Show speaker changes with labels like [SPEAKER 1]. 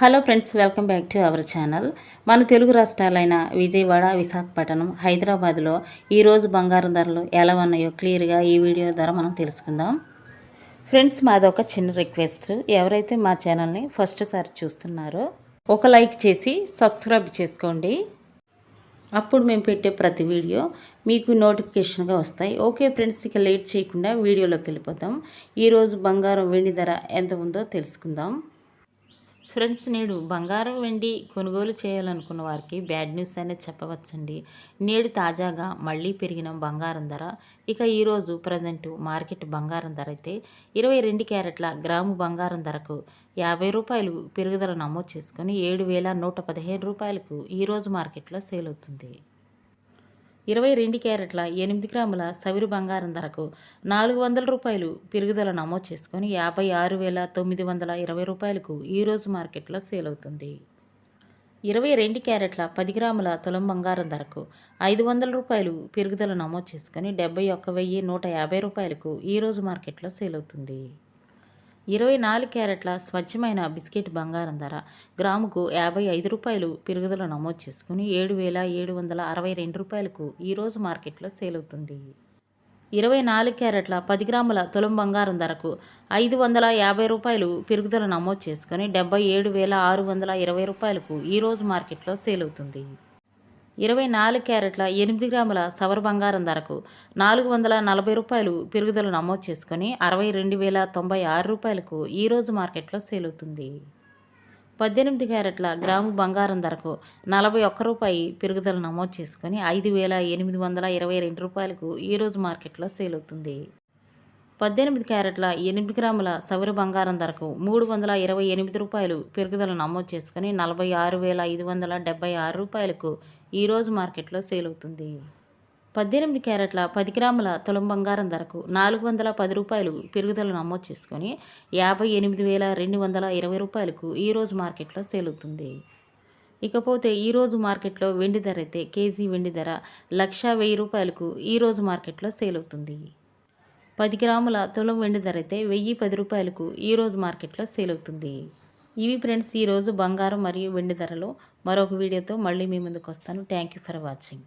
[SPEAKER 1] Hello friends, welcome back to our channel. మన తెలుగు రాష్ట్రాలైన విజయవాడ, విశాఖపట్నం, హైదరాబాద్లో ఈరోజు బంగారం ధరలు ఎలా ఉన్నాయో క్లియర్గా ఈ వీడియో ద్వారా మనం తెలుసుకుందాం. ఫ్రెండ్స్, మాదొక చిన్న రిక్వెస్ట్. ఎవరైతే మా ఛానల్ని ఫస్ట్ సారి చూస్తున్నారో ఒక లైక్ చేసి సబ్స్క్రైబ్ చేసుకోండి. అప్పుడు మేము పెట్టే ప్రతి వీడియో మీకు నోటిఫికేషన్గా వస్తాయి. ఓకే ఫ్రెండ్స్, ఇక లేట్ చేయకుండా వీడియోలోకి వెళ్ళిపోతాం. ఈరోజు బంగారం వెండి ధర ఎంత ఉందో తెలుసుకుందాం. ఫ్రెండ్స్, నేడు బంగారం వెండి కొనుగోలు చేయాలనుకున్న వారికి బ్యాడ్ న్యూస్ అనేది చెప్పవచ్చండి. నేడు తాజాగా మళ్ళీ పెరిగిన బంగారం ధర. ఇక ఈరోజు ప్రజెంట్ మార్కెట్ బంగారం ధర అయితే 22 క్యారెట్ల గ్రాము బంగారం ధరకు ₹50 పెరుగుదల నమోదు చేసుకొని 7,115 రూపాయలకు ఈరోజు మార్కెట్లో సేల్ అవుతుంది. 22 క్యారెట్ల 8 గ్రాముల సవిరు బంగారం ధరకు ₹400 పెరుగుదల నమోదు చేసుకొని 56,920 రూపాయలకు ఈరోజు మార్కెట్లో సేల్ అవుతుంది. 22 క్యారెట్ల 10 గ్రాముల తులం బంగారం ధరకు ₹500 పెరుగుదల నమోదు చేసుకొని 71,150 రూపాయలకు ఈరోజు మార్కెట్లో సేల్ అవుతుంది. 24 క్యారెట్ల స్వచ్ఛమైన బిస్కెట్ బంగారం ధర గ్రాముకు ₹55 పెరుగుదల నమోదు చేసుకుని 7,762 రూపాయలకు ఈరోజు మార్కెట్లో సేల్ అవుతుంది. 24 క్యారెట్ల 10 గ్రాముల తులం బంగారం ధరకు ₹550 పెరుగుదల నమోదు చేసుకుని 77,620 రూపాయలకు ఈరోజు మార్కెట్లో సేల్ అవుతుంది. 24 క్యారెట్ల 8 గ్రాముల సవర్ బంగారం ధరకు ₹440 పెరుగుదల నమోదు చేసుకొని 62,096 రూపాయలకు ఈరోజు మార్కెట్లో సేల్ అవుతుంది. 18 క్యారెట్ల గ్రాము బంగారం ధరకు ₹41 పెరుగుదల నమోదు చేసుకొని 5,822 రూపాయలకు ఈరోజు మార్కెట్లో సేల్ అవుతుంది. 18 క్యారెట్ల 8 గ్రాముల సవరు బంగారం ధరకు ₹328 పెరుగుదల నమోదు చేసుకుని 46,576 రూపాయలకు ఈరోజు మార్కెట్లో సేల్ అవుతుంది. 18 క్యారెట్ల 10 గ్రాముల తులం బంగారం ధరకు ₹410 పెరుగుదల నమోదు చేసుకొని 58,220 రూపాయలకు ఈరోజు మార్కెట్లో సేల్ అవుతుంది. ఇకపోతే ఈరోజు మార్కెట్లో వెండి ధర అయితే కేజీ వెండి ధర ₹1,10,000 ఈరోజు మార్కెట్లో సేల్ అవుతుంది. 10 గ్రాముల తులం వెండి ధర అయితే ₹1,010 ఈరోజు మార్కెట్లో సేల్ అవుతుంది. ఇవి ఫ్రెండ్స్ ఈరోజు బంగారం మరియు వెండి ధరలు. మరొక వీడియోతో మళ్ళీ మీ ముందుకు వస్తాను. Thank you for watching.